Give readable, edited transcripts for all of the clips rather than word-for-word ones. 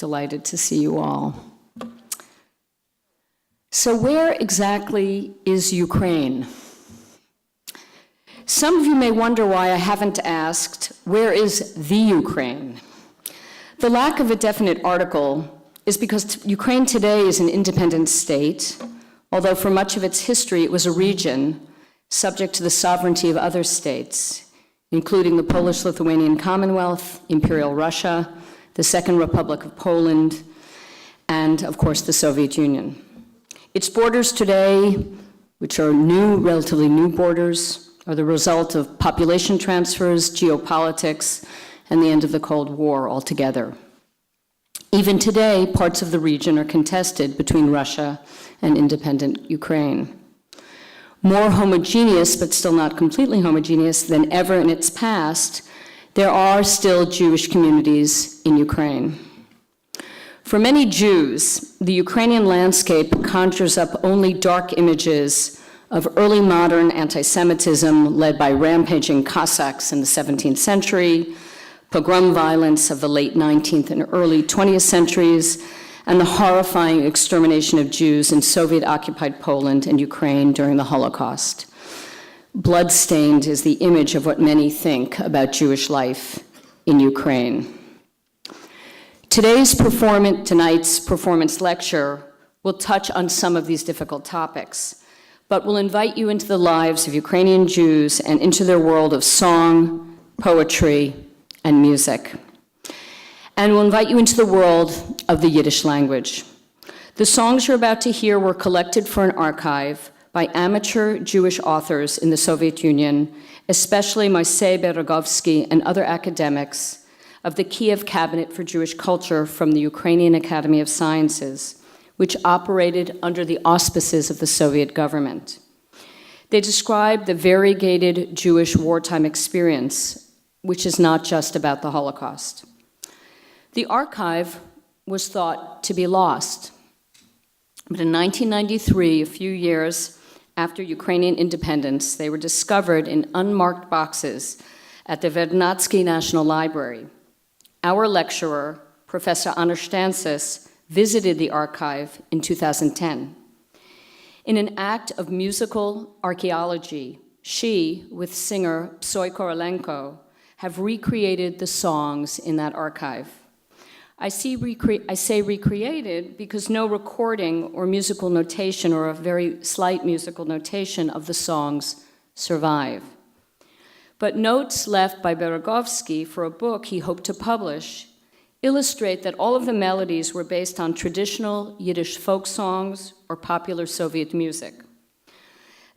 delighted to see you all. So where exactly is Ukraine? Some of you may wonder why I haven't asked, where is the Ukraine? The lack of a definite article is because Ukraine today is an independent state, although for much of its history it was a region subject to the sovereignty of other states, including the Polish-Lithuanian Commonwealth, Imperial Russia, the Second Republic of Poland, and of course the Soviet Union. Its borders today, which are relatively new borders, are the result of population transfers, geopolitics, and the end of the Cold War altogether. Even today, parts of the region are contested between Russia and independent Ukraine. More homogeneous, but still not completely homogeneous than ever in its past, there are still Jewish communities in Ukraine. For many Jews, the Ukrainian landscape conjures up only dark images of early modern anti-Semitism led by rampaging Cossacks in the 17th century, pogrom violence of the late 19th and early 20th centuries, and the horrifying extermination of Jews in Soviet-occupied Poland and Ukraine during the Holocaust. Bloodstained is the image of what many think about Jewish life in Ukraine. Tonight's performance lecture will touch on some of these difficult topics, but will invite you into the lives of Ukrainian Jews and into their world of song, poetry, and music. And will invite you into the world of the Yiddish language. The songs you're about to hear were collected for an archive by amateur Jewish authors in the Soviet Union, especially Moisei Beregovsky and other academics of the Kiev Cabinet for Jewish Culture from the Ukrainian Academy of Sciences, which operated under the auspices of the Soviet government. They describe the variegated Jewish wartime experience, which is not just about the Holocaust. The archive was thought to be lost. But in 1993, a few years after Ukrainian independence, they were discovered in unmarked boxes at the Vernadsky National Library. Our lecturer, Professor Anna Stancis, visited the archive in 2010. In an act of musical archaeology, she, with singer Psy Korolenko, have recreated the songs in that archive. I say recreated because no recording or musical notation or a very slight musical notation of the songs survive. But notes left by Beregovsky for a book he hoped to publish illustrate that all of the melodies were based on traditional Yiddish folk songs or popular Soviet music.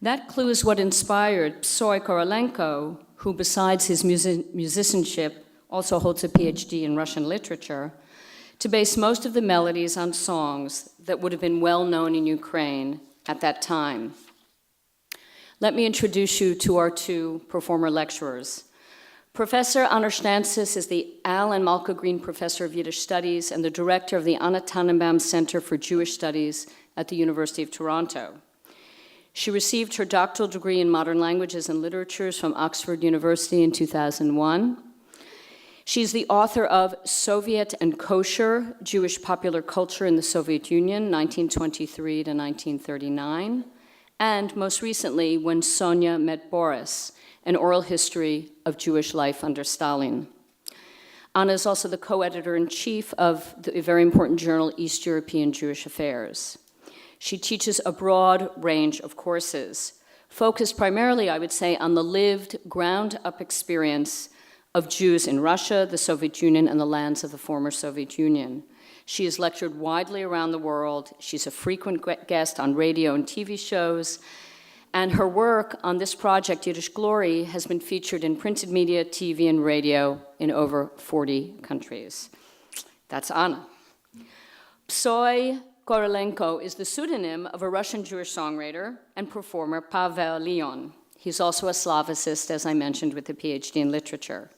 That clue is what inspired Psy Korolenko, who besides his musicianship also holds a PhD in Russian literature, to base most of the melodies on songs that would have been well known in Ukraine at that time. Let me introduce you to our two performer lecturers. Professor Anna Stancis is the Al and Malka Green Professor of Yiddish Studies and the director of the Anna Tannenbaum Center for Jewish Studies at the University of Toronto. She received her doctoral degree in modern languages and literatures from Oxford University in 2001. She's the author of Soviet and Kosher, Jewish Popular Culture in the Soviet Union, 1923 to 1939, and most recently, When Sonia Met Boris, an oral history of Jewish life under Stalin. Anna is also the co-editor-in-chief of the very important journal East European Jewish Affairs. She teaches a broad range of courses, focused primarily, I would say, on the lived, ground-up experience of Jews in Russia, the Soviet Union, and the lands of the former Soviet Union. She has lectured widely around the world. She's a frequent guest on radio and TV shows, and her work on this project, Yiddish Glory, has been featured in printed media, TV, and radio in over 40 countries. That's Anna. Psy Korolenko is the pseudonym of a Russian Jewish songwriter and performer, Pavel Leon. He's also a Slavicist, as I mentioned, with a PhD in literature.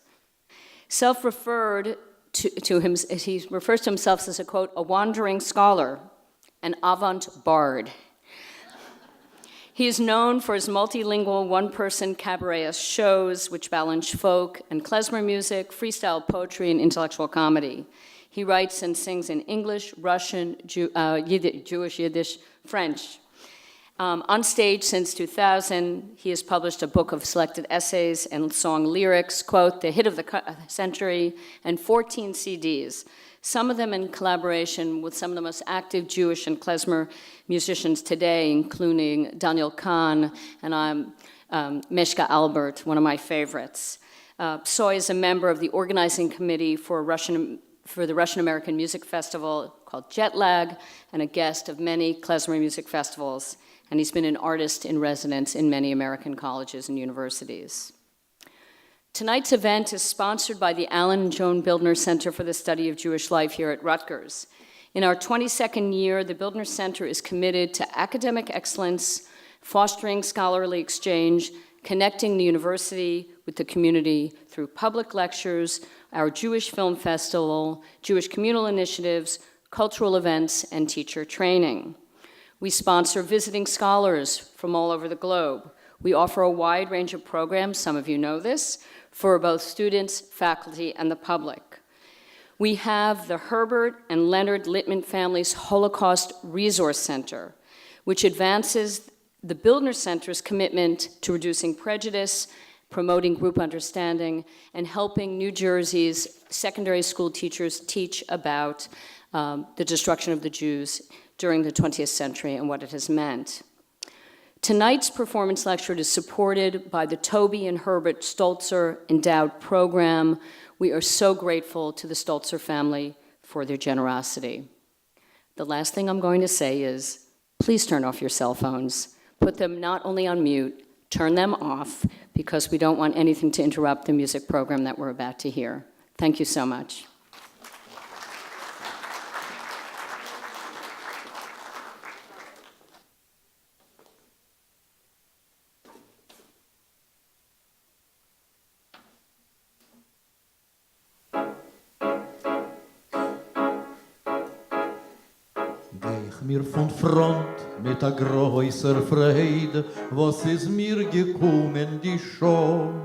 Self-referred to him, he refers to himself as a, quote, a wandering scholar, an avant bard. He is known for his multilingual one-person cabaret shows, which balance folk and klezmer music, freestyle poetry, and intellectual comedy. He writes and sings in English, Russian, Jewish, Yiddish, French. On stage since 2000, he has published a book of selected essays and song lyrics, quote, the hit of the century, and 14 CDs, some of them in collaboration with some of the most active Jewish and klezmer musicians today, including Daniel Kahn and Meshka Albert, one of my favorites. Soy is a member of the organizing committee for the Russian American Music Festival called Jet Lag, and a guest of many klezmer music festivals. And he's been an artist in residence in many American colleges and universities. Tonight's event is sponsored by the Alan and Joan Bildner Center for the Study of Jewish Life here at Rutgers. In our 22nd year, the Bildner Center is committed to academic excellence, fostering scholarly exchange, connecting the university with the community through public lectures, our Jewish Film Festival, Jewish communal initiatives, cultural events, and teacher training. We sponsor visiting scholars from all over the globe. We offer a wide range of programs, some of you know this, for both students, faculty, and the public. We have the Herbert and Leonard Littman Families Holocaust Resource Center, which advances the Bildner Center's commitment to reducing prejudice, promoting group understanding, and helping New Jersey's secondary school teachers teach about the destruction of the Jews during the 20th century and what it has meant. Tonight's performance lecture is supported by the Toby and Herbert Stolzer Endowed Program. We are so grateful to the Stolzer family for their generosity. The last thing I'm going to say is, please turn off your cell phones. Put them not only on mute, turn them off, because we don't want anything to interrupt the music program that we're about to hear. Thank you so much. Mir von Front mit a größer Freude, was is mir gekommen die schon.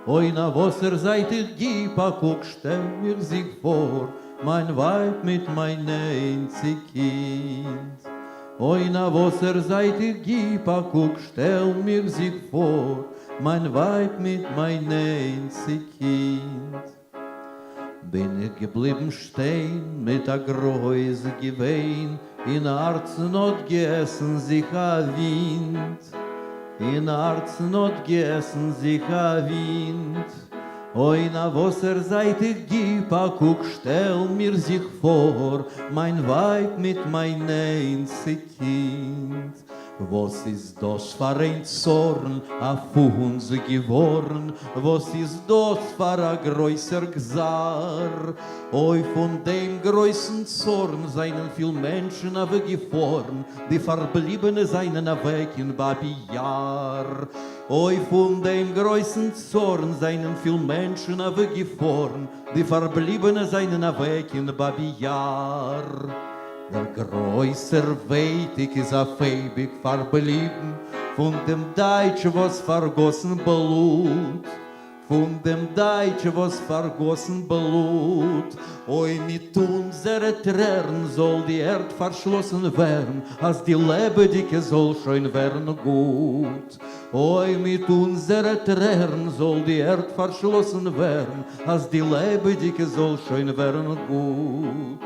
Oi na wasser seit ich gib a guck, stell mir sich vor, mein Weib mit mein einzig Kind. Oi na wasser seit ich gib a guck, stell mir sich vor, mein Weib mit mein einzig Kind. Bin ich geblieben stehen mit a große Gewein, in Arzen not geessen sich a Wind, in Arzen not geessen sich a Wind. Oi na wasser seit ich gib a guck, stell mir sich vor, mein Weib mit mein einzig Kind. Was ist das für ein Zorn auf uns geworden? Was ist das für ein größer Gsar? Oi, von dem größten Zorn seien viel Menschen aber gefahren, die Verbliebene seien weg in Babi-Jahr. Oi, von dem größten Zorn seien viel Menschen aber gefahren, die Verbliebene seien weg in Babi-Jahr. Der größer Weitig ist a Feibig verblieben von dem Deutsch, was vergossen Blut. Von dem Deutsch, was vergossen Blut. Oi, mit unsere Tränen soll die Erd verschlossen werden, als die Lebendige soll schön werden gut. Oi, mit unsere Tränen soll die Erd verschlossen werden, als die Lebendige soll schön werden gut.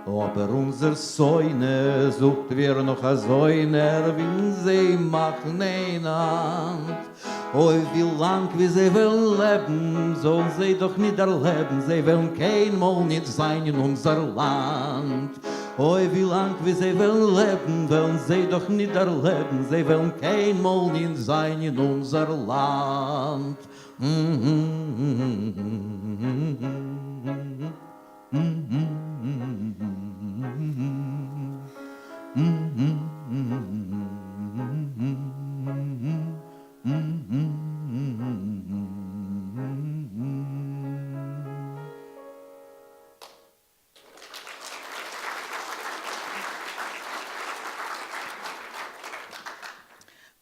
Aber unser Säune sucht wir noch a Säuner, wie sie machen einand. Oi, wie lang wie sie will leben, sollen sie doch nicht erleben, sie wollen kein Mal nicht sein in unser Land. Oi, wie lang wie sie will leben, wollen sie doch nicht erleben, sie wollen kein Mal nicht sein in unser Land.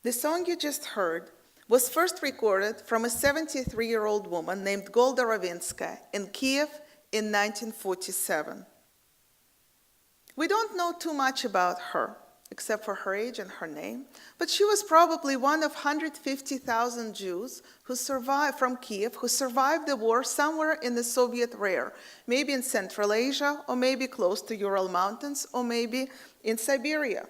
The song you just heard was first recorded from a 73-year-old woman named Golda Ravinska in Kiev in 1947. We don't know too much about her, except for her age and her name, but she was probably one of 150,000 Jews who survived from Kiev, who survived the war somewhere in the Soviet rear, maybe in Central Asia, or maybe close to Ural Mountains, or maybe in Siberia.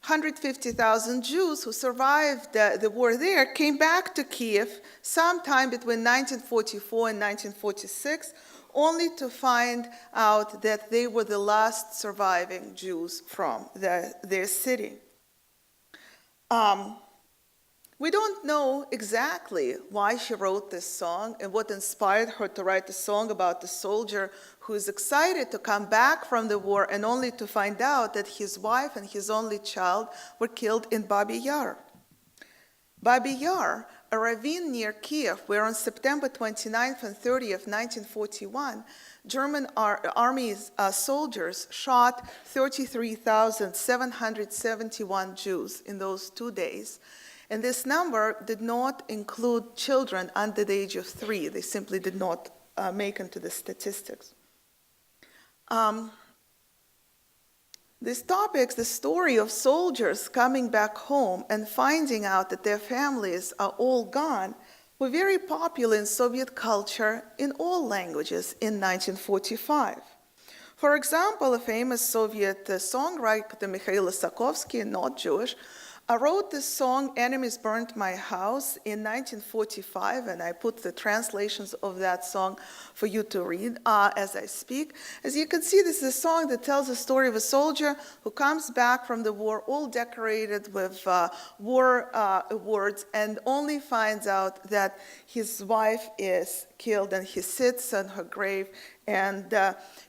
150,000 Jews who survived the war there came back to Kiev sometime between 1944 and 1946, only to find out that they were the last surviving Jews from their city. We don't know exactly why she wrote this song and what inspired her to write a song about the soldier who is excited to come back from the war and only to find out that his wife and his only child were killed in Babi Yar. Babi Yar, a ravine near Kiev, where on September 29th and 30th, 1941, German army soldiers shot 33,771 Jews in those 2 days. And this number did not include children under the age of 3. They simply did not make into the statistics. These topics, the story of soldiers coming back home and finding out that their families are all gone, were very popular in Soviet culture in all languages in 1945. For example, a famous Soviet songwriter, Mikhail Isakovsky, not Jewish, wrote this song, "Enemies Burned My House," in 1945, and I put the translations of that song for you to read as I speak. As you can see, this is a song that tells the story of a soldier who comes back from the war all decorated with war awards and only finds out that his wife is killed, and he sits on her grave and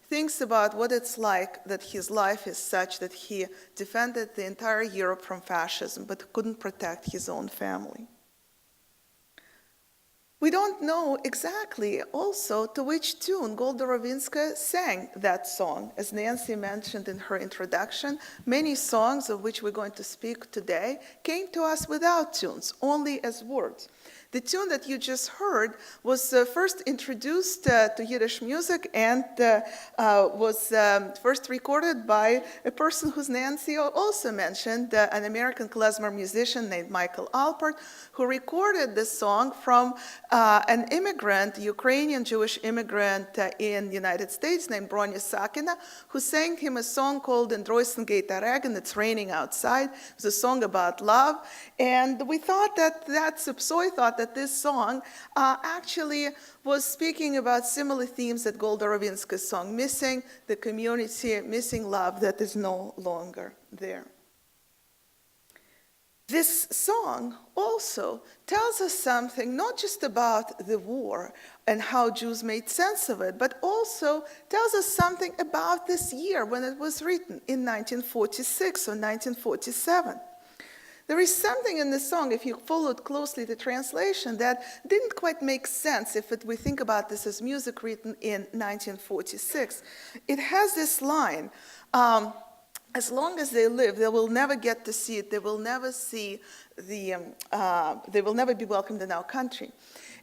thinks about what it's like that his life is such that he defended the entire Europe from fascism but couldn't protect his own family. We don't know exactly also to which tune Golda Rovinska sang that song. As Nancy mentioned in her introduction, many songs of which we're going to speak today came to us without tunes, only as words. The tune that you just heard was first introduced to Yiddish music and was first recorded by a person whose Nancy also mentioned, an American klezmer musician named Michael Alpert, who recorded this song from an immigrant, Ukrainian Jewish immigrant in the United States named Bronya Sakina, who sang him a song called "In Droysen geht der Regen," it's raining outside. It was a song about love, and we thought that Sipsoi thought that this song actually was speaking about similar themes that Golda Rovinska's song, missing the community, missing love that is no longer there. This song also tells us something not just about the war and how Jews made sense of it, but also tells us something about this year when it was written in 1946 or 1947. There is something in the song, if you followed closely the translation, that didn't quite make sense if we think about this as music written in 1946. It has this line, as long as they live, they will never get to see it. They will never see they will never be welcomed in our country.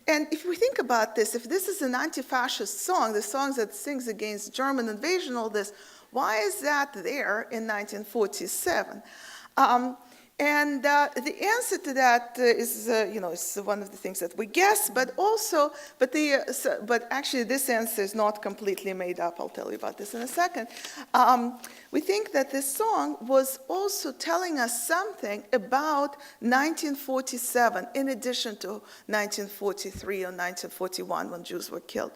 And if we think about this, if this is an anti-fascist song, the song that sings against German invasion, all this, why is that there in 1947? And the answer to that is one of the things that we guess, but actually this answer is not completely made up. I'll tell you about this in a second. We think that this song was also telling us something about 1947, in addition to 1943 or 1941 when Jews were killed.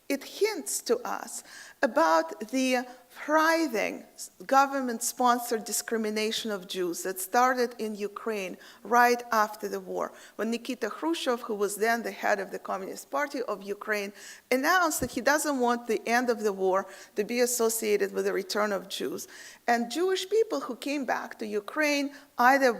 It hints to us about the thriving government-sponsored discrimination of Jews that started in Ukraine right after the war, when Nikita Khrushchev, who was then the head of the Communist Party of Ukraine, announced that he doesn't want the end of the war to be associated with the return of Jews. And Jewish people who came back to Ukraine, either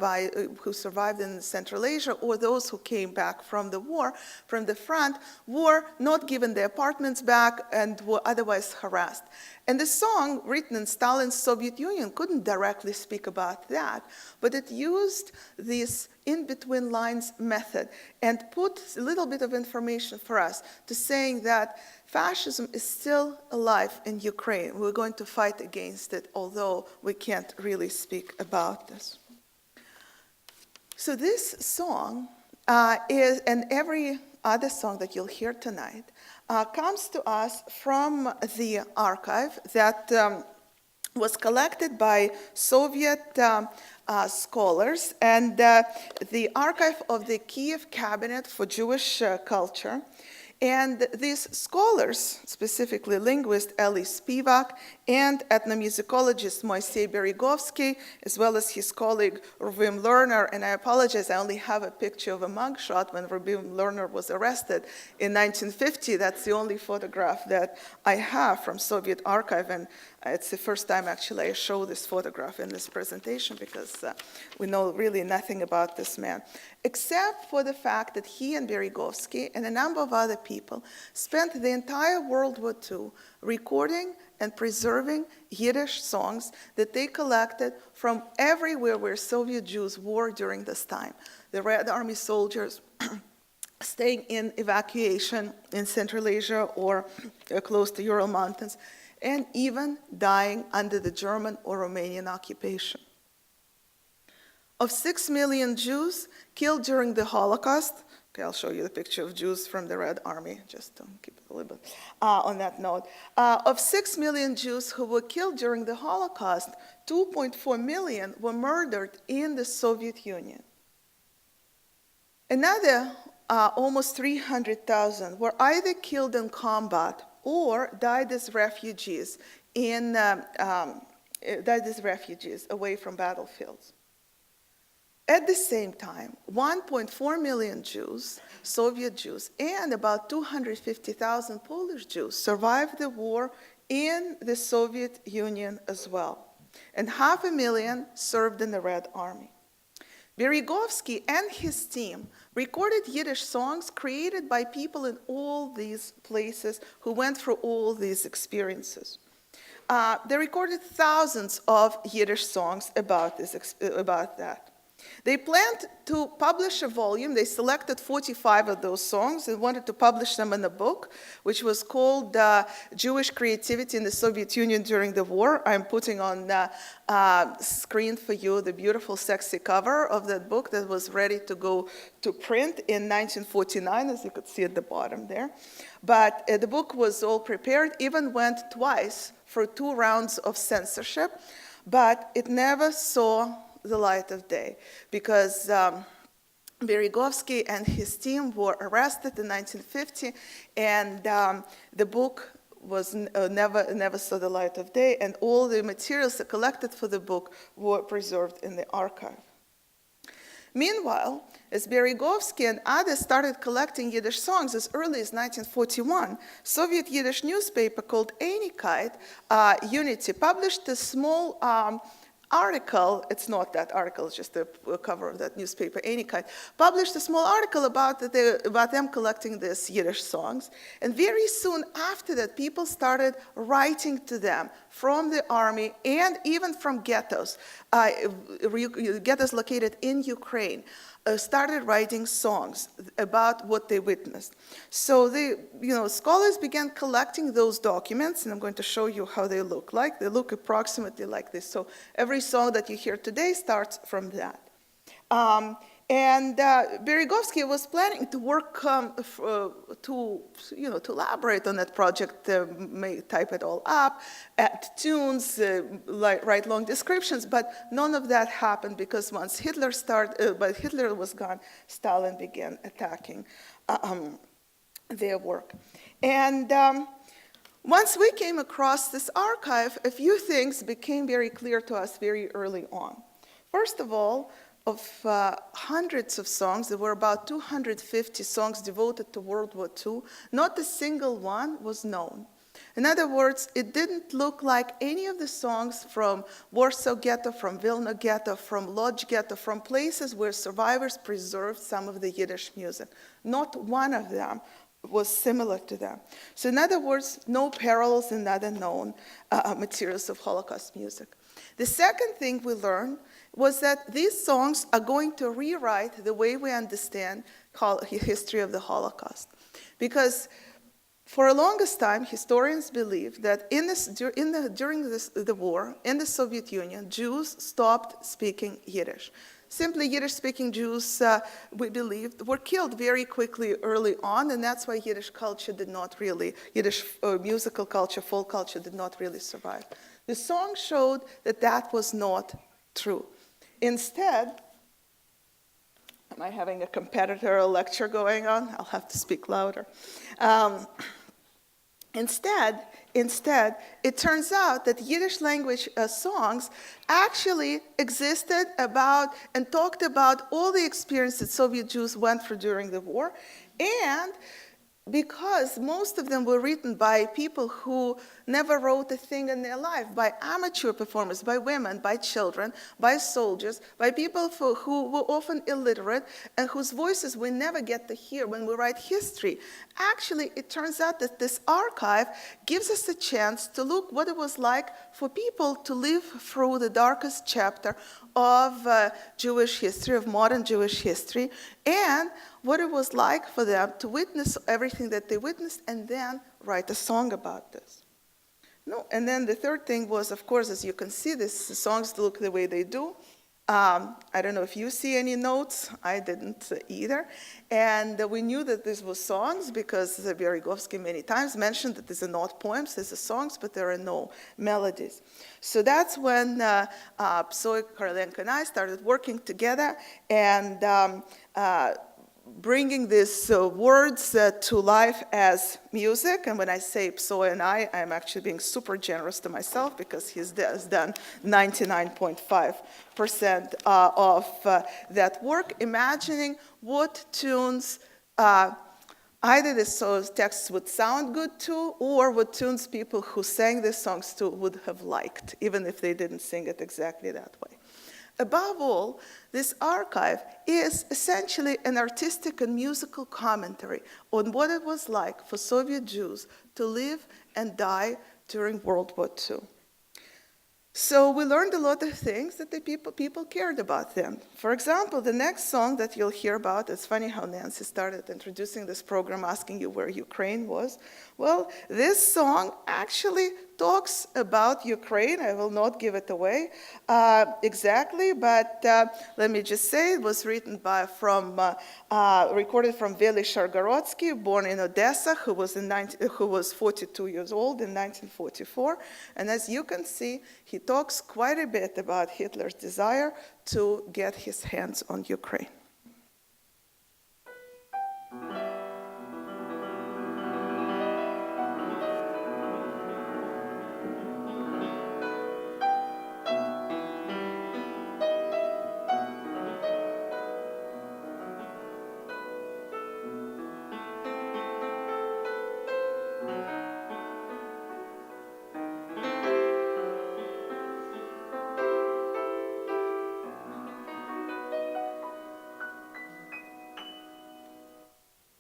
who survived in Central Asia or those who came back from the war, from the front, were not given their apartments back and were otherwise harassed. And the song, written in Stalin's Soviet Union, couldn't directly speak about that, but it used this in-between lines method and put a little bit of information for us to saying that fascism is still alive in Ukraine. We're going to fight against it, although we can't really speak about this. So this song is, and every other song that you'll hear tonight, comes to us from the archive that was collected by Soviet scholars and the archive of the Kiev Cabinet for Jewish Culture. And these scholars, specifically linguist Eli Spivak and ethnomusicologist Moisei Berigovsky, as well as his colleague Rubim Lerner, and I apologize, I only have a picture of a mugshot when Rubim Lerner was arrested in 1950. That's the only photograph that I have from Soviet archive, and it's the first time actually I show this photograph in this presentation because we know really nothing about this man, except for the fact that he and Berigovsky and a number of other people spent the entire World War II recording and preserving Yiddish songs that they collected from everywhere where Soviet Jews were during this time. The Red Army soldiers staying in evacuation in Central Asia or close to Ural Mountains, and even dying under the German or Romanian occupation. Of 6 million Jews killed during the Holocaust, okay, I'll show you the picture of Jews from the Red Army, just to keep it a little bit on that note. Of 6 million Jews who were killed during the Holocaust, 2.4 million were murdered in the Soviet Union. Another almost 300,000 were either killed in combat or died as refugees away from battlefields. At the same time, 1.4 million Jews, Soviet Jews, and about 250,000 Polish Jews survived the war in the Soviet Union as well, and 500,000 served in the Red Army. Berigovsky and his team recorded Yiddish songs created by people in all these places who went through all these experiences. They recorded thousands of Yiddish songs about that. They planned to publish a volume. They selected 45 of those songs and wanted to publish them in a book, which was called Jewish Creativity in the Soviet Union During the War. I'm putting on the screen for you the beautiful, sexy cover of that book that was ready to go to print in 1949, as you could see at the bottom there. But the book was all prepared, even went twice for 2 rounds of censorship, but it never saw the light of day because Berigovsky and his team were arrested in 1950, and the book was never saw the light of day, and all the materials that collected for the book were preserved in the archive. Meanwhile, as Berigovsky and others started collecting Yiddish songs as early as 1941, Soviet Yiddish newspaper called Einikait, Unity, published a small article. It's not that article, it's just the cover of that newspaper, Einikait, published a small article about them collecting these Yiddish songs. And very soon after that, people started writing to them from the army and even from ghettos, ghettos located in Ukraine, started writing songs about what they witnessed. So scholars began collecting those documents, and I'm going to show you how they look like. They look approximately like this. So every song that you hear today starts from that. And Berigovsky was planning to work to elaborate on that project, type it all up, add tunes, write long descriptions, but none of that happened because once Hitler was gone, Stalin began attacking their work. And once we came across this archive, a few things became very clear to us very early on. First of all, of hundreds of songs, there were about 250 songs devoted to World War II. Not a single one was known. In other words, it didn't look like any of the songs from Warsaw Ghetto, from Vilna Ghetto, from Lodz Ghetto, from places where survivors preserved some of the Yiddish music. Not one of them was similar to them. So in other words, no parallels in other known materials of Holocaust music. The second thing we learned was that these songs are going to rewrite the way we understand the history of the Holocaust. Because For the longest time, historians believed that during the war in the Soviet Union, Jews stopped speaking Yiddish. Simply, Yiddish-speaking Jews, we believed, were killed very quickly early on, and that's why Yiddish culture did not really, Yiddish musical culture, folk culture did not really survive. The song showed that that was not true. Instead, am I having a competitor lecture going on? I'll have to speak louder. Instead, it turns out that Yiddish language songs actually existed about and talked about all the experience that Soviet Jews went through during the war, and because most of them were written by people who never wrote a thing in their life, by amateur performers, by women, by children, by soldiers, by people who were often illiterate and whose voices we never get to hear when we write history. Actually, it turns out that this archive gives us a chance to look what it was like for people to live through the darkest chapter of Jewish history, of modern Jewish history, and what it was like for them to witness everything that they witnessed and then write a song about this. No, and then the third thing was, of course, as you can see, the songs look the way they do. I don't know if you see any notes. I didn't either. And we knew that this was songs because Vygotsky many times mentioned that these are not poems, these are songs, but there are no melodies. So that's when Psoy, Korolenko, and I started working together and bringing these words to life as music. And when I say Psoy and I'm actually being super generous to myself because he's done 99.5% of that work, imagining what tunes either the texts would sound good to or what tunes people who sang these songs to would have liked, even if they didn't sing it exactly that way. Above all, this archive is essentially an artistic and musical commentary on what it was like for Soviet Jews to live and die during World War II. So we learned a lot of things that the people cared about them. For example, the next song that you'll hear about, it's funny how Nancy started introducing this program asking you where Ukraine was. Well, this song actually talks about Ukraine. I will not give it away exactly, but let me just say it was written recorded from Veli Shargorodsky, born in Odessa, who was 42 years old in 1944. And as you can see, he talks quite a bit about Hitler's desire to get his hands on Ukraine.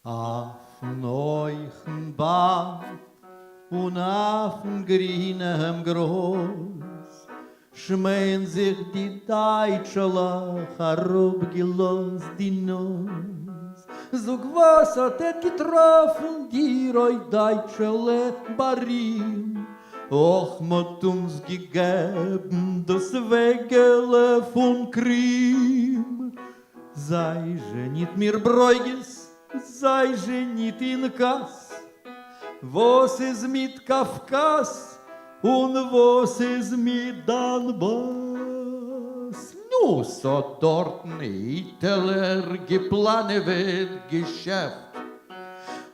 Auf neuchen Bad und auf dem grünen Groß schmähen sich die Deutschelach herabgelost die Nuss. Sog was hat getroffen dir oi Deutschele Barim? Och, mot uns gegeben das Wegele von Krim. Sei genit mir Bräugis, sei genit in Kass. Was ist mit Kafkas und was ist mit Donbass? Nu, so dort Hitler geplane wird Geschäft.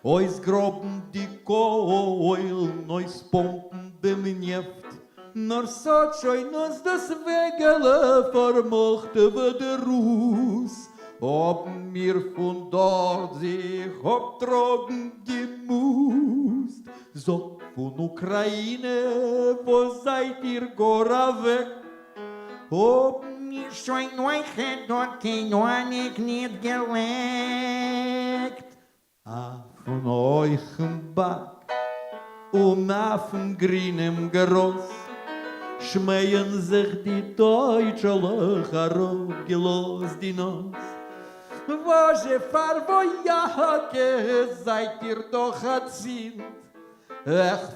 Ois groben die Kohl, neus pumpen dem Neft. Nor so schön uns das Wegele vermochte wird der Ruß. Ob mir von dort sich obtrogen gemusst. So von Ukraine, wo seid ihr gora weg? Ob mir schon euch dort kein Honig nicht gelegt. Von euch im Back und auf dem grünen Geross schmähen sich die Deutschelach herabgelost die Nuss. wo je far wo Jahre seid ihr doch erzient.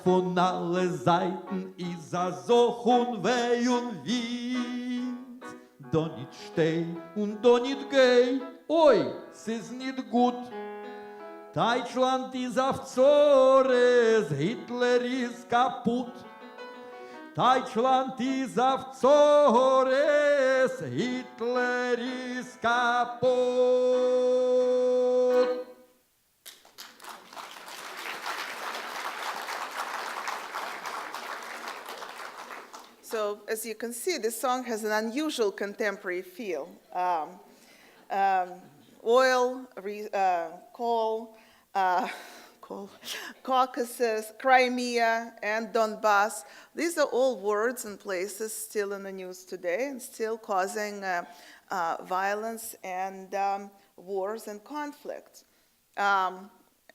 Von alle Seiten is so weh und Wind. Da nicht steh und da nicht geh, oi, es ist nicht gut. Deutschland ist auf Zores, Hitler ist kaputt. Deutschland ist auf Zores, Hitler ist kaputt. So, as you can see, this song has an unusual contemporary feel. Oil, coal, Caucasus, Crimea, and Donbass. These are all words and places still in the news today and still causing violence and wars and conflicts.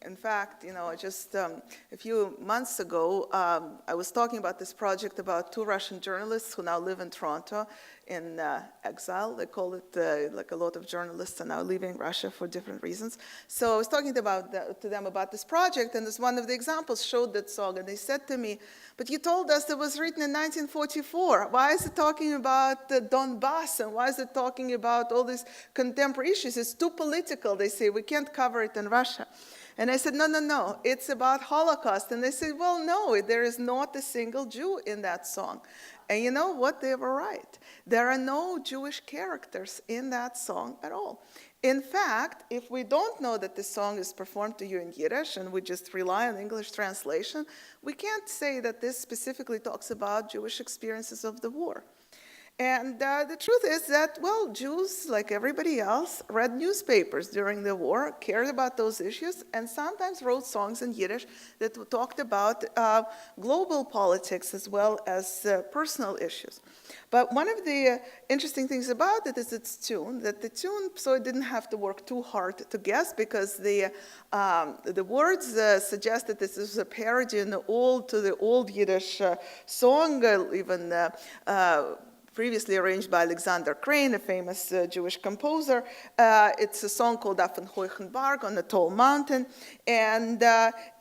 In fact, just a few months ago, I was talking about this project about two Russian journalists who now live in Toronto in exile. They call it, like a lot of journalists are now leaving Russia for different reasons. So I was talking to them about this project, and this one of the examples showed that song, and they said to me, but you told us it was written in 1944. Why is it talking about the Donbass, and why is it talking about all these contemporary issues? It's too political, they say. We can't cover it in Russia. And I said, no, it's about Holocaust. And they said, well, no, there is not a single Jew in that song. And you know what? They were right. There are no Jewish characters in that song at all. In fact, if we don't know that this song is performed to you in Yiddish and we just rely on English translation, we can't say that this specifically talks about Jewish experiences of the war. And the truth is that, well, Jews, like everybody else, read newspapers during the war, cared about those issues, and sometimes wrote songs in Yiddish that talked about global politics as well as personal issues. But one of the interesting things about it is its tune, so it didn't have to work too hard to guess, because the words suggest that this is a parody to the old Yiddish song, even previously arranged by Alexander Crane, a famous Jewish composer. It's a song called Auf den hohen Berg, on a tall mountain. And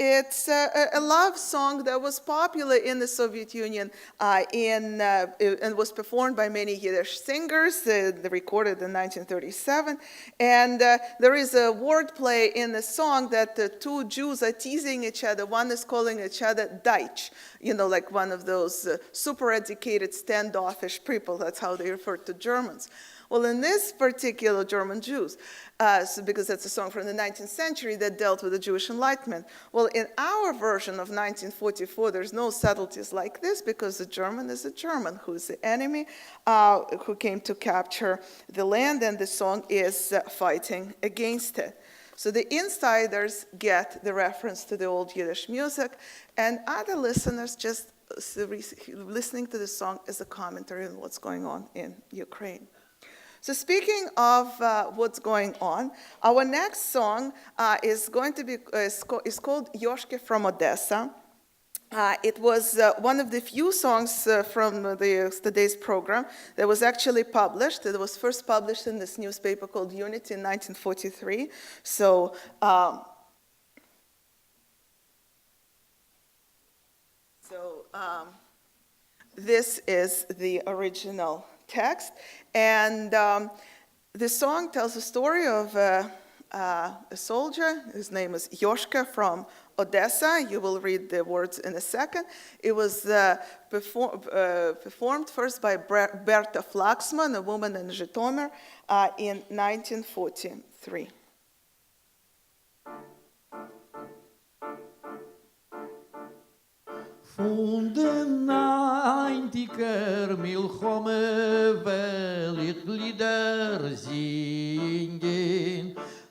it's a love song that was popular in the Soviet Union and was performed by many Yiddish singers, recorded in 1937. And there is a wordplay in the song that the two Jews are teasing each other. One is calling each other Deutsch, like one of those super educated standoffish people. That's how they refer to Germans. Well, in this particular German Jews, because that's a song from the 19th century that dealt with the Jewish Enlightenment. Well, in our version of 1944, there's no subtleties like this, because the German is a German who is the enemy, who came to capture the land, and the song is fighting against it. So the insiders get the reference to the old Yiddish music, and other listeners just listening to the song as a commentary on what's going on in Ukraine. So speaking of what's going on, our next song is called Yoshke from Odessa. It was one of the few songs from today's program that was actually published. It was first published in this newspaper called Unity in 1943. So this is the original text, and the song tells the story of a soldier. His name is Yoshka from Odessa. You will read the words in a second. It was performed first by Berta Flaxman, a woman in Zhytomyr, in 1943. Von den 90er Milchome will ich Lieder singen,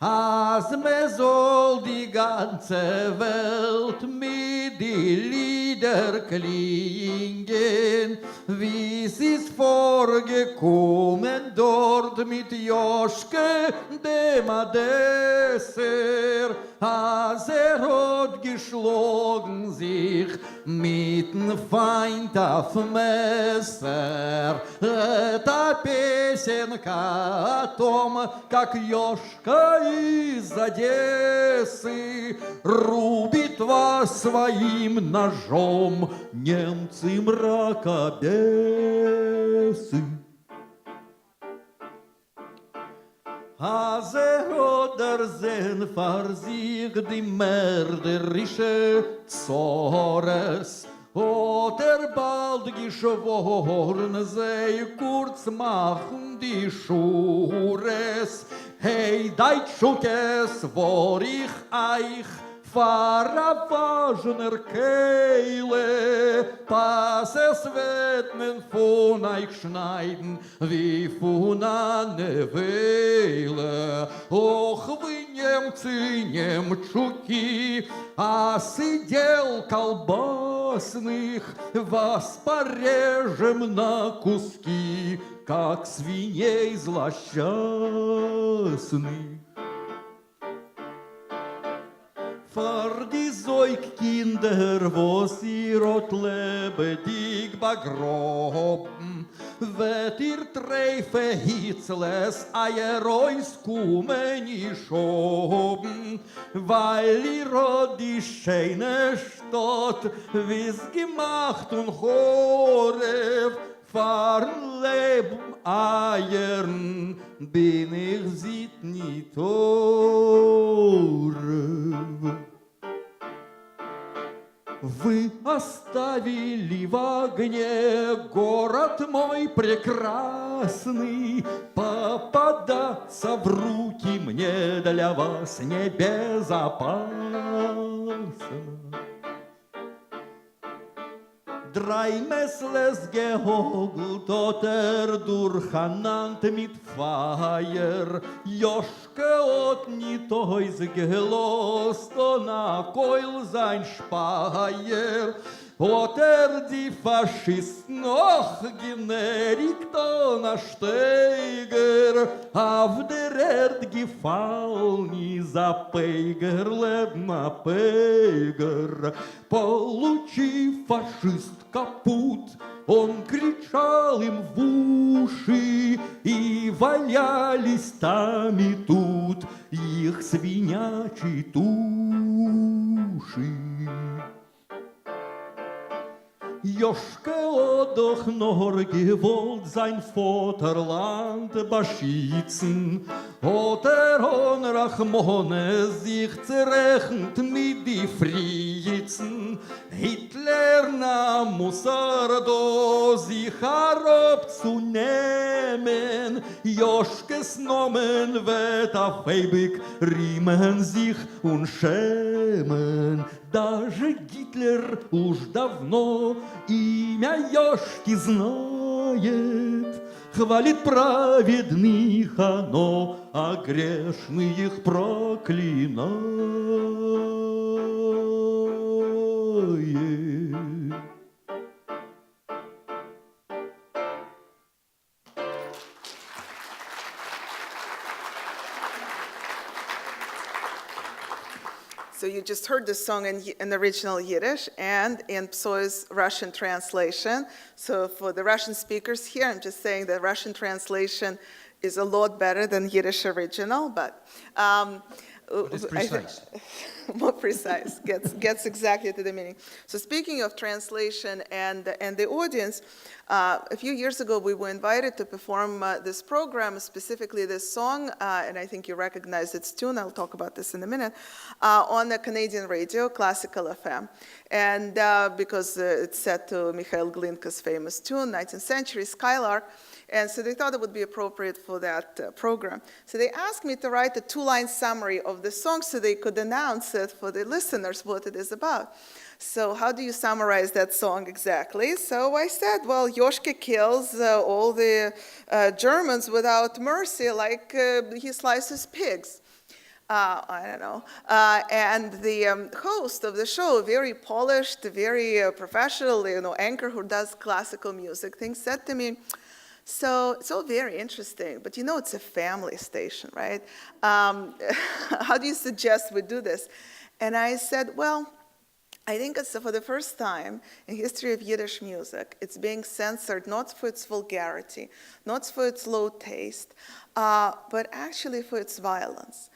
als me soll die ganze Welt mit die Lieder klingen, wie es ist vorgekommen dort mit Joschke dem Adesser, Hat geschlagen sich mit dem Feind auf Messer. Эта песенка о том, как Ёшка из Одессы рубит вас своим ножом немцы мракобесы. Oder sind für sich die mörderische Zores, oder bald geschworen, sei kurz machen die Schures. Hey, Deutschukes, vor ich euch Fahravagener Kehle, pass es wird men von euch schneiden, wie von einer Wehle. Ох, вы, немцы, немчуки, а сидел колбасных, вас порежем на куски, как свиней злосчастных. Für die Säugkinder, wo sie rot lebendig begraben, wird ihr Treife Hitzles Eierois kommen schoben, weil ihr rot die schöne Stadt wie's gemacht und Horeb fahren Leben Eiern, bin ich sieht nicht Horeb. Вы оставили в огне город мой прекрасный, попадаться в руки мне для вас небезопасно. Drei Messles gehogelt hat durcheinander mit Feier. Joschke hat nicht heus gelost und a Keul sein Speier. Hat die Faschisten noch generigt an a Steiger. Auf der Erd gefallen is a Peiger, leben a Peiger. Получив фашист капут, он кричал им в уши, и валялись там и тут их свинячьи туши. Joschke hat doch nur gewollt sein Vaterland beschützen, hat on Rachmone sich zerrechnet mit die Friezen. Hitler nahm Musardo sich herabzunehmen, Joschkes Nomen wird auf ewig riemen sich und schämen. Даже Гитлер уж давно имя Ёшки знает, хвалит праведных оно, а грешных проклинает. So you just heard this song in the original Yiddish and in Psoi's Russian translation. So for the Russian speakers here, I'm just saying the Russian translation is a lot better than Yiddish original, but it's precise. More precise, gets exactly to the meaning. So speaking of translation and the audience, a few years ago we were invited to perform this program, specifically this song, and I think you recognize its tune, I'll talk about this in a minute, on the Canadian radio, Classical FM. And because it's set to Mikhail Glinka's famous tune, 19th Century Skylark, and so they thought it would be appropriate for that program. So they asked me to write a two-line summary of the song so they could announce it for the listeners what it is about. So how do you summarize that song exactly? So I said, well, Yoshke kills all the Germans without mercy, like he slices pigs. I don't know. And the host of the show, very polished, very professional, anchor who does classical music, said to me, So it's all very interesting, but it's a family station, right? How do you suggest we do this? And I said, well, I think it's for the first time in history of Yiddish music, it's being censored not for its vulgarity, not for its low taste, but actually for its violence.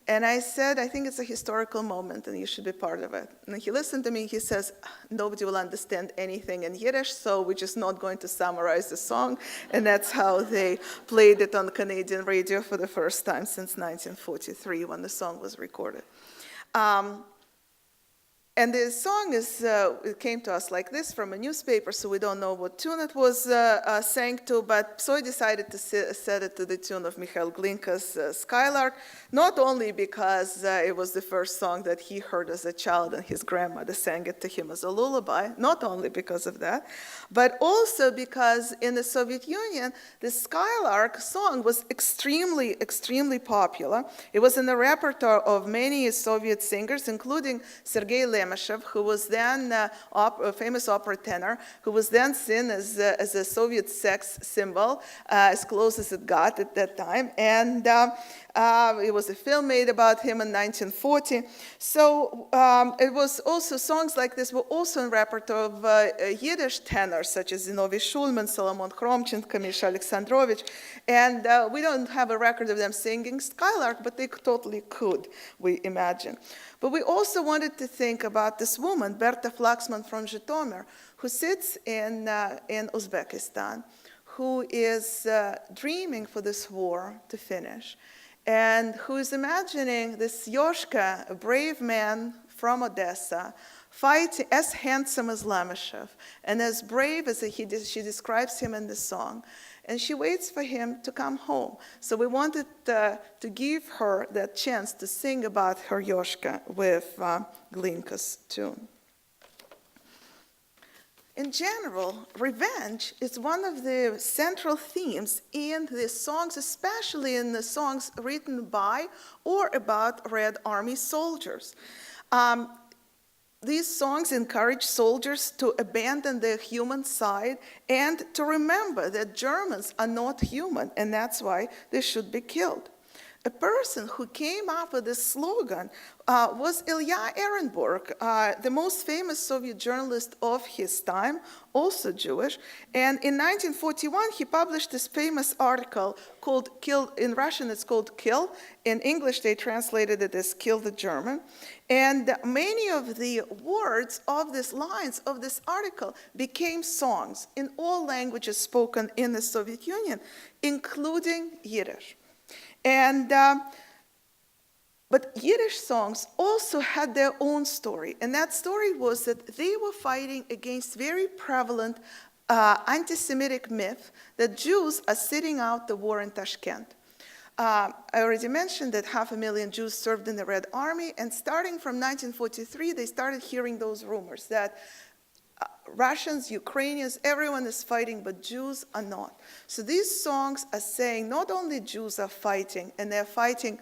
And I said, I think it's a historical moment and you should be part of it. And he listened to me, he says, nobody will understand anything in Yiddish, so we're just not going to summarize the song. And that's how they played it on Canadian radio for the first time since 1943 when the song was recorded. And the song it came to us like this from a newspaper, so we don't know what tune it was sang to, but so I decided to set it to the tune of Michael Glinka's Skylark, not only because it was the first song that he heard as a child and his grandmother sang it to him as a lullaby, not only because of that, but also because in the Soviet Union, the Skylark song was extremely, extremely popular. It was in the repertoire of many Soviet singers, including Sergei Lemeshev, who was then a famous opera tenor, who was then seen as a Soviet sex symbol, as close as it got at that time. And it was a film made about him in 1940. So it was also, songs like this were also in repertoire of Yiddish tenors, such as Zinovy Shulman, Solomon Khromchenko, Misha Alexandrovich. And we don't have a record of them singing Skylark, but they totally could, we imagine. But we also wanted to think about this woman, Berta Flaxman from Zhytomyr, who sits in Uzbekistan, who is dreaming for this war to finish, and who is imagining this Yoshka, a brave man from Odessa, fighting as handsome as Lemeshev, and as brave as she describes him in the song. And she waits for him to come home. So we wanted to give her that chance to sing about her Yoshka with Glinka's tune. In general, revenge is one of the central themes in the songs, especially in the songs written by or about Red Army soldiers. These songs encourage soldiers to abandon their human side and to remember that Germans are not human, and that's why they should be killed. A person who came up with this slogan was Ilya Ehrenburg, the most famous Soviet journalist of his time, also Jewish. And in 1941, he published this famous article called Kill, in Russian it's called Kill. In English, they translated it as Kill the German. And many of the words of these lines of this article became songs in all languages spoken in the Soviet Union, including Yiddish. And but Yiddish songs also had their own story, and that story was that they were fighting against very prevalent anti-Semitic myth that Jews are sitting out the war in Tashkent. I already mentioned that 500,000 Jews served in the Red Army, and starting from 1943, they started hearing those rumors that Russians, Ukrainians, everyone is fighting, but Jews are not. So these songs are saying not only Jews are fighting, and they're fighting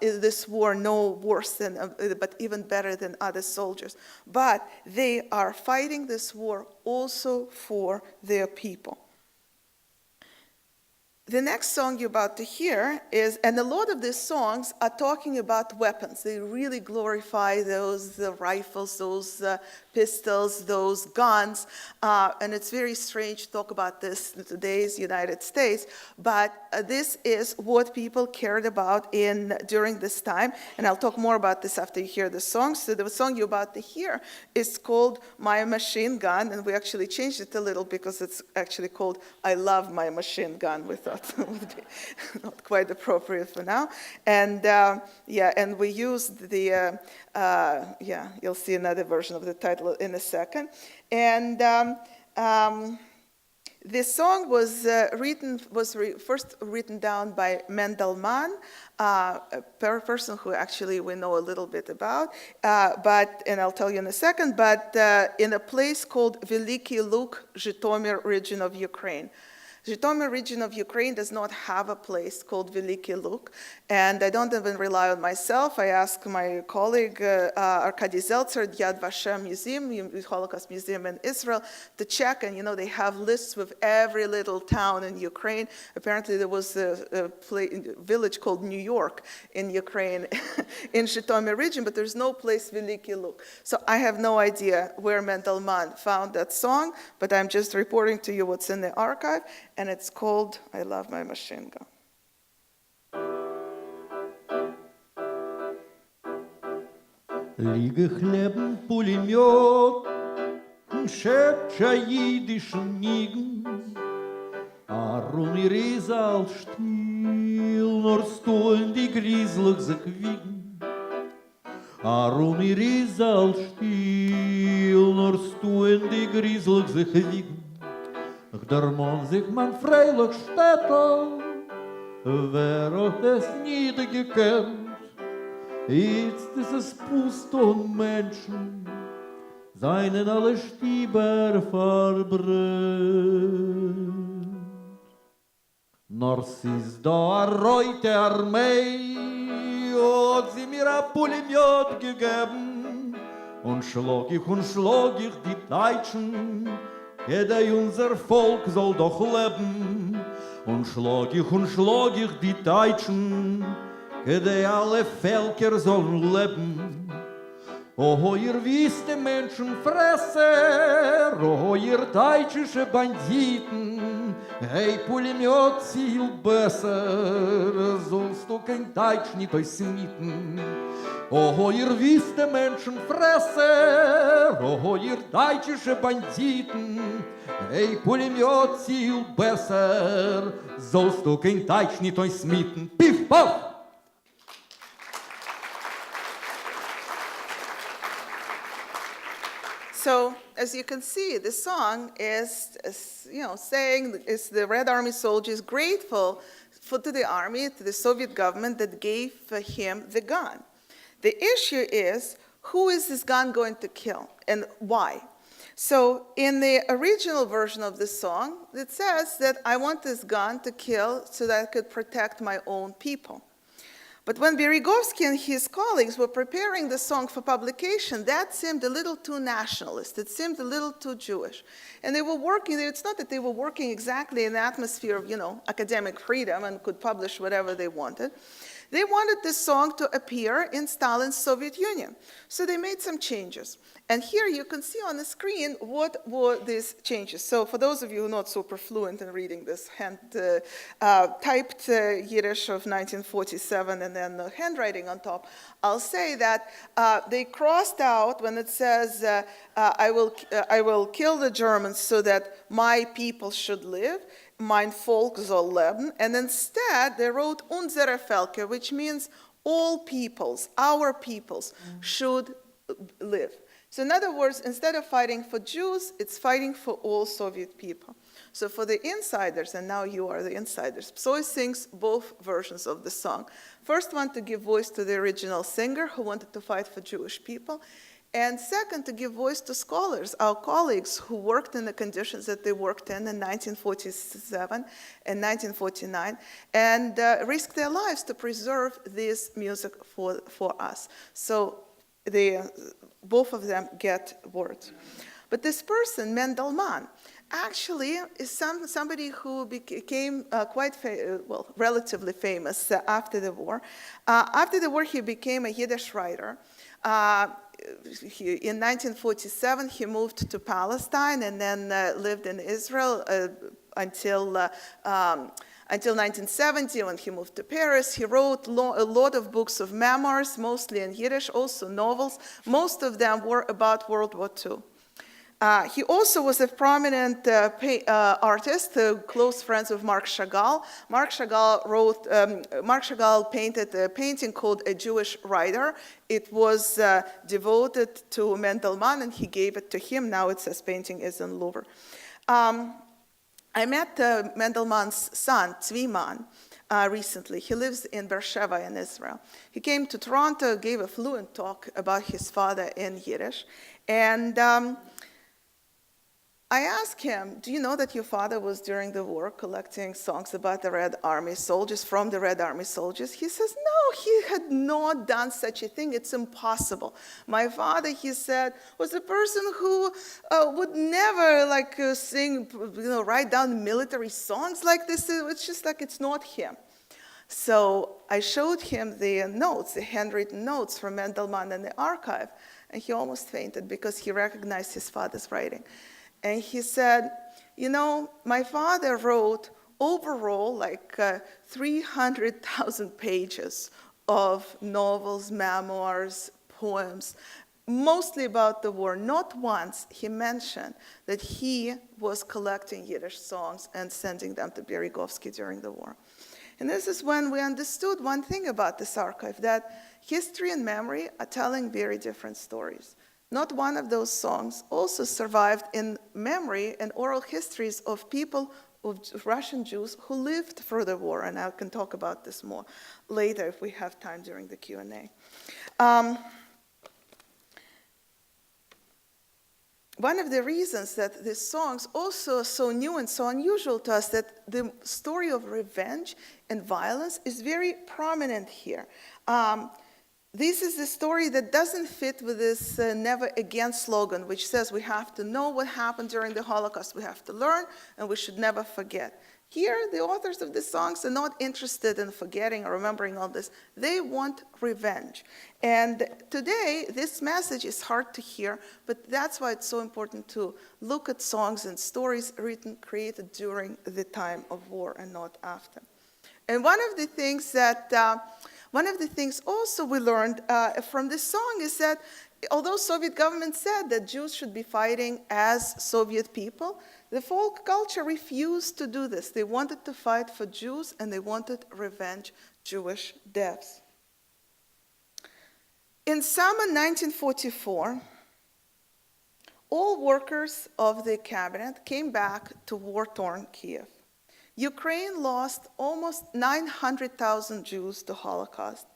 in this war no worse than, but even better than other soldiers, but they are fighting this war also for their people. The next song you're about to hear is, and a lot of these songs are talking about weapons. They really glorify those rifles, those pistols, those guns, and it's very strange to talk about this in today's United States, but this is what people cared about during this time, and I'll talk more about this after you hear the song. So the song you're about to hear is called My Machine Gun, and we actually changed it a little because it's actually called I Love My Machine Gun. We thought it would be not quite appropriate for now. And and we used the, you'll see another version of the title in a second. And this song was first written down by Mendelman, a person who actually we know a little bit about, and I'll tell you in a second, but in a place called Veliki Lug, Zhytomyr region of Ukraine. Zhytomyr region of Ukraine does not have a place called Veliki Luk, and I don't even rely on myself. I asked my colleague Arkady Zeltser at Yad Vashem Museum, the Holocaust Museum in Israel, to check, and they have lists with every little town in Ukraine. Apparently there was a village called New York in Ukraine, in Zhytomyr region, but there's no place Veliki Luk. So I have no idea where Mendelman found that song, but I'm just reporting to you what's in the archive, and it's called I Love My Machine Gun. Liege Chleben, Pulemiot, szepcza jidyszem nigen, Arum i Rizal stil, nor stoen die griezelig zakwiegen. Arum i Rizal stil, nor stoen die griezelig zakwiegen. Der man sich man freilich städtel, wer auch es nie gekannt. Jetzt ist es Pust und Menschen, seinen alle Stieber verbrennt. Nor ist da a reute Armee, hat sie mir a Pulemiot gegeben, und schlag ich die Deutschen, Gedei unser Volk soll doch leben, und schlag ich die Deutschen, Gedei alle Völker sollen leben. Oh, ihr wisst die Menschenfresser, oh, ihr deutsche Banditen, hey, Pulemiot zielt besser, sollst du kein Deutsch nicht euch smieten. Oh, ihr wisst die Menschenfresser, oh, ihr deutsche Banditen, hey, Pulemiot zielt besser, sollst du kein Deutsch nicht euch smieten. Piff, paff! So, as you can see, the song is saying is the Red Army soldiers grateful to the army, to the Soviet government that gave him the gun. The issue is, who is this gun going to kill and why? So, in the original version of the song, it says that I want this gun to kill so that I could protect my own people. But when Berezovsky and his colleagues were preparing the song for publication, that seemed a little too nationalist. It seemed a little too Jewish. And they were working, it's not that they were working exactly in the atmosphere of, academic freedom and could publish whatever they wanted. They wanted this song to appear in Stalin's Soviet Union. So they made some changes. And here you can see on the screen what were these changes. So for those of you who are not super fluent in reading this typed Yiddish of 1947 and then the handwriting on top, I'll say that they crossed out when it says, I will kill the Germans so that my people should live, mein Volk soll leben, and instead they wrote unsere Völker, which means all peoples, our peoples, should live. So in other words, instead of fighting for Jews, it's fighting for all Soviet people. So for the insiders, and now you are the insiders, Psoy sings both versions of the song. First one to give voice to the original singer who wanted to fight for Jewish people, and second to give voice to scholars, our colleagues who worked in the conditions that they worked in 1947 and 1949, and risked their lives to preserve this music for us. So both of them get words. But this person, Mendelman, actually is somebody who became relatively famous after the war. After the war, he became a Yiddish writer. In 1947, he moved to Palestine and then lived in Israel until 1970, when he moved to Paris. He wrote a lot of books of memoirs, mostly in Yiddish, also novels. Most of them were about World War II. He also was a prominent artist, close friends with Marc Chagall. Marc Chagall painted a painting called A Jewish Writer. It was devoted to Mendelman, and he gave it to him. Now it says painting is in Louvre. I met Mendelman's son, Tzvi Man, recently. He lives in Beersheba in Israel. He came to Toronto, gave a fluent talk about his father in Yiddish. And I asked him, do you know that your father was during the war collecting songs about the Red Army soldiers, from the Red Army soldiers? He says, no, he had not done such a thing. It's impossible. My father, he said, was a person who would never sing, write down military songs like this. It's just like it's not him. So I showed him the notes, the handwritten notes from Mendelman in the archive, and he almost fainted because he recognized his father's writing. And he said, my father wrote overall 300,000 pages of novels, memoirs, poems, mostly about the war. Not once he mentioned that he was collecting Yiddish songs and sending them to Berezovsky during the war. And this is when we understood one thing about this archive, that history and memory are telling very different stories. Not one of those songs also survived in memory and oral histories of people, of Russian Jews who lived through the war, and I can talk about this more later if we have time during the Q&A. One of the reasons that these songs also are so new and so unusual to us, that the story of revenge and violence is very prominent here. This is a story that doesn't fit with this never again slogan, which says we have to know what happened during the Holocaust, we have to learn, and we should never forget. Here, the authors of the songs are not interested in forgetting or remembering all this. They want revenge. And today, this message is hard to hear, but that's why it's so important to look at songs and stories written, created during the time of war and not after. And one of the things also we learned from this song is that although Soviet government said that Jews should be fighting as Soviet people, the folk culture refused to do this. They wanted to fight for Jews and they wanted revenge Jewish deaths. In summer 1944, all workers of the cabinet came back to war-torn Kiev. Ukraine lost almost 900,000 Jews to Holocaust.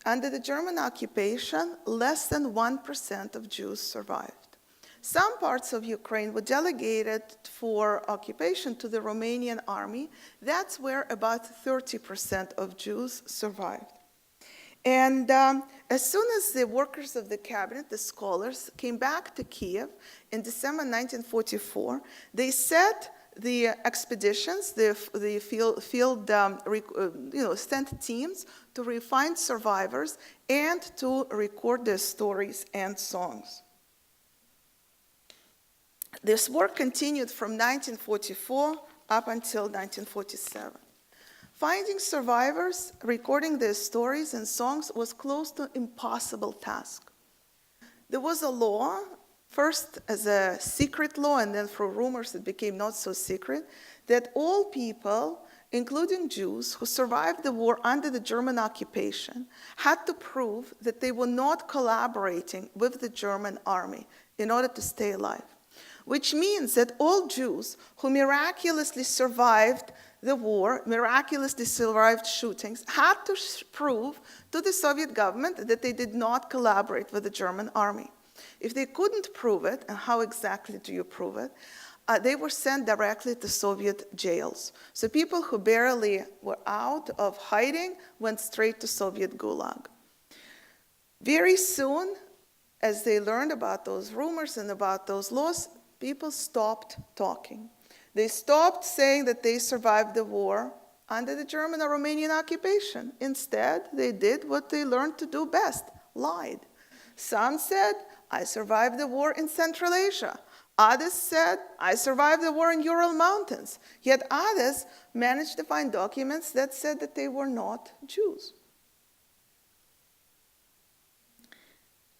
Under the German occupation, less than 1% of Jews survived. Some parts of Ukraine were delegated for occupation to the Romanian army. That's where about 30% of Jews survived. And as soon as the workers of the cabinet, the scholars, came back to Kiev in December 1944, they set the expeditions, the field sent teams to find survivors and to record their stories and songs. This work continued from 1944 up until 1947. Finding survivors, recording their stories and songs was close to an impossible task. There was a law, first as a secret law, and then through rumors it became not so secret, that all people, including Jews, who survived the war under the German occupation, had to prove that they were not collaborating with the German army in order to stay alive. Which means that all Jews who miraculously survived the war, miraculously survived shootings, had to prove to the Soviet government that they did not collaborate with the German army. If they couldn't prove it, and how exactly do you prove it, they were sent directly to Soviet jails. So people who barely were out of hiding went straight to Soviet gulag. Very soon, as they learned about those rumors and about those laws, people stopped talking. They stopped saying that they survived the war under the German or Romanian occupation. Instead, they did what they learned to do best, lied. Some said, I survived the war in Central Asia. Others said, I survived the war in Ural Mountains. Yet others managed to find documents that said that they were not Jews.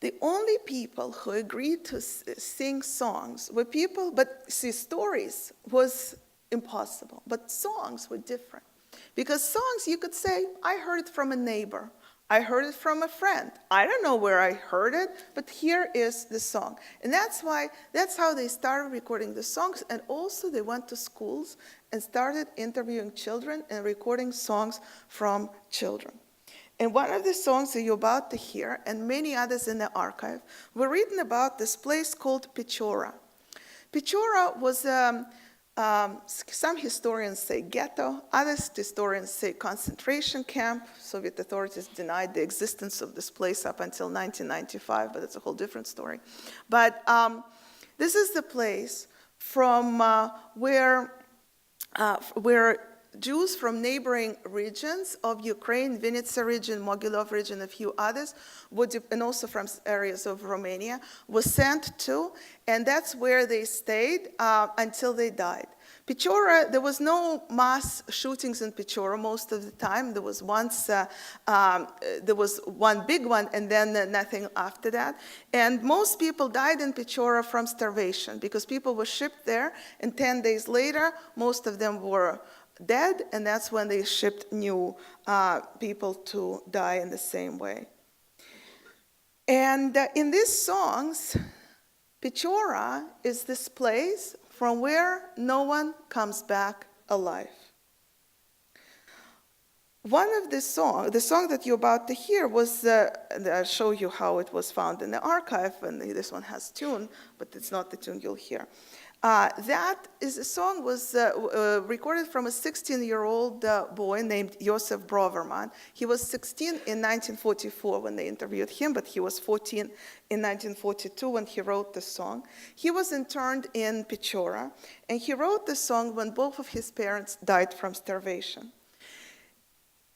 The only people who agreed to sing songs were people, but see, stories was impossible, but songs were different. Because songs, you could say, I heard it from a neighbor. I heard it from a friend. I don't know where I heard it, but here is the song. And that's how they started recording the songs, and also they went to schools and started interviewing children and recording songs from children. And one of the songs that you're about to hear, and many others in the archive, were written about this place called Pechora. Pechora was, some historians say ghetto, other historians say concentration camp. Soviet authorities denied the existence of this place up until 1995, but it's a whole different story. But this is the place from where Jews from neighboring regions of Ukraine, Vinnytsia region, Mogilov region, a few others, and also from areas of Romania, was sent to, and that's where they stayed until they died. Pechora, there was no mass shootings in Pechora most of the time. There was once, there was one big one and then nothing after that. And most people died in Pechora from starvation because people were shipped there, and 10 days later, most of them were dead, and that's when they shipped new people to die in the same way. And in these songs, Pechora is this place from where no one comes back alive. One of the song that you're about to hear was, and I'll show you how it was found in the archive, and this one has tune, but it's not the tune you'll hear. That is a song was recorded from a 16-year-old boy named Yosef Broverman. He was 16 in 1944 when they interviewed him, but he was 14 in 1942 when he wrote the song. He was interned in Pechora, and he wrote the song when both of his parents died from starvation.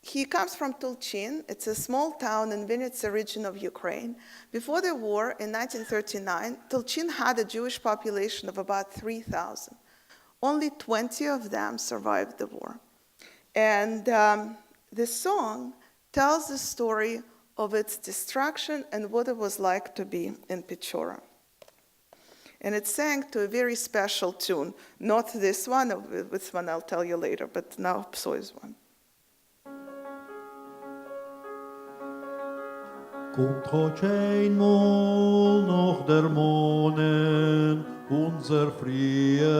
He comes from Tulchin. It's a small town in Vinnytsia region of Ukraine. Before the war, in 1939, Tulchin had a Jewish population of about 3,000. Only 20 of them survived the war. And this song tells the story of its destruction and what it was like to be in Pechora. And it's sang to a very special tune. Not this one, this one I'll tell you later, but now Psoi's one. Kommt heute einmal noch der Monen, unser frierdicke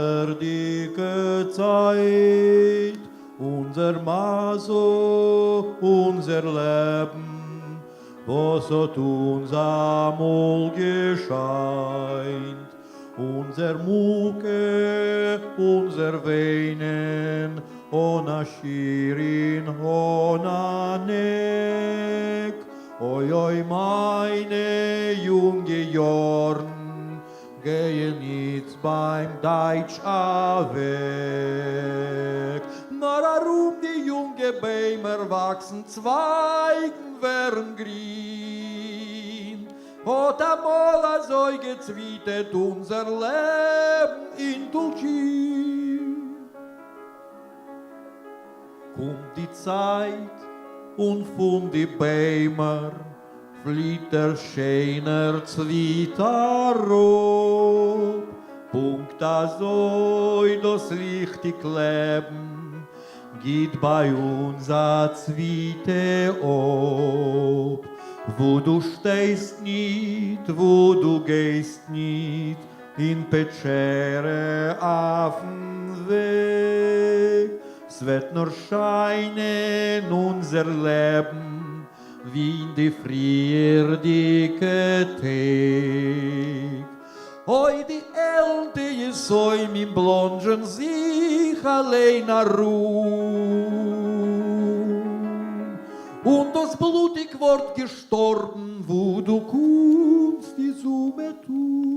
Zeit, unser Maso, unser Leben, was hat uns amol gescheint, unser Mucke, unser Weinen, ona Shirin, ona Neck, oi, oi, meine junge Jorn, gehen jetzt beim Deutsch weg. Nur warum die junge Bäume wachsen, Zweigen werden grün. Hat einmal so gezwietet unser Leben in Tulchin. Kommt die Zeit, und von die Bäumer flieht der schöner Zwitterrob. Punkt so das lichtig Leben geht bei uns a Zwiete ob. Wo du stehst nicht, wo du gehst nicht, in Pechera auf den Weg. Es wird nur scheinen unser Leben wie in die frierdicke Tag. Hoi die Elde ist so im Blongen sich allein ruhen. Und das blutig Wort gestorben, wo du kommst, die Summe tun.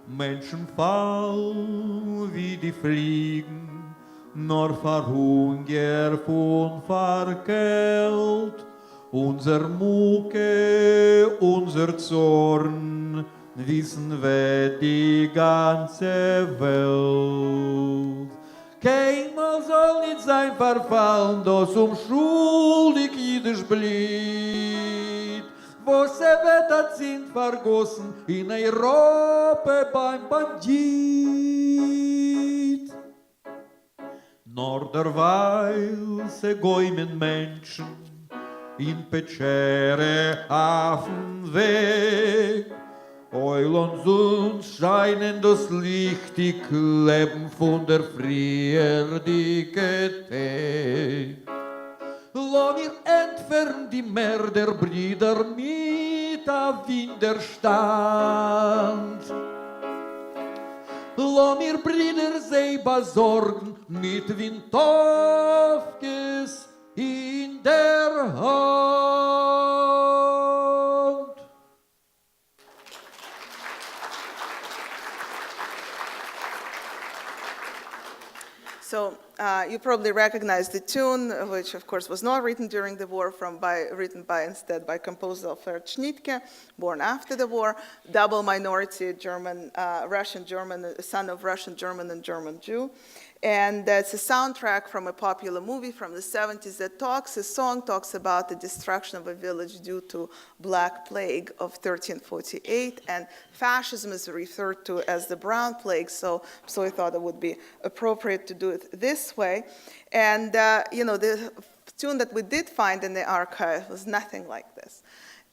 Menschen fallen wie die Fliegen, nur verhungert und verkehlt. Unser Mucke, unser Zorn, wissen wir die ganze Welt. Keinmal soll nicht sein verfallen, das schuldig Jiddisch blieb. Wo se wird sind vergossen in Europa beim Bandit. Nur derweil se gäumen Menschen in Pechera auf den Weg. Eul und uns scheinen das lichtig Leben von der frierdicke Tag. lo mir entfernt die Mörderbrüder mit a Widerstand. Lo mir Brüder sei besorgen mit Windowkes in der Hand. So you probably recognize the tune, which of course was not written during the war, written instead by composer Alfred Schnittke, born after the war, double minority German, Russian German, son of Russian German and German Jew. And it's a soundtrack from a popular movie from the 70s the song talks about the destruction of a village due to Black Plague of 1348, and fascism is referred to as the Brown Plague, so I thought it would be appropriate to do it this way. And, the tune that we did find in the archive was nothing like this.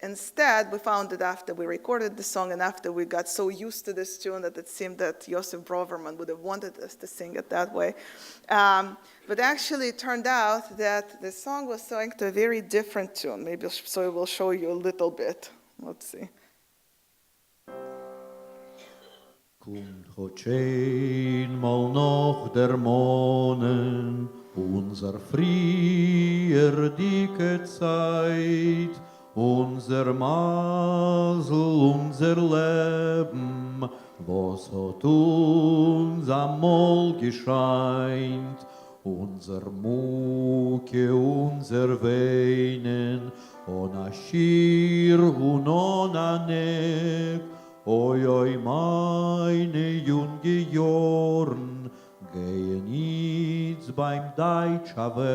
Instead, we found it after we recorded the song and after we got so used to this tune that it seemed that Josef Broverman would have wanted us to sing it that way. But actually, it turned out that the song was sung to a very different tune. Maybe so I will show you a little bit. Let's see. Kommt heute mal noch der Monen, unser frier dicke Zeit, unser Masel, unser Leben, was hat uns amol gescheint, unser Mucke, unser Weinen, on a Schir und on a Neck, oi, oi, meine junge Jorn, gehen jetzt beim Deutscher Welt.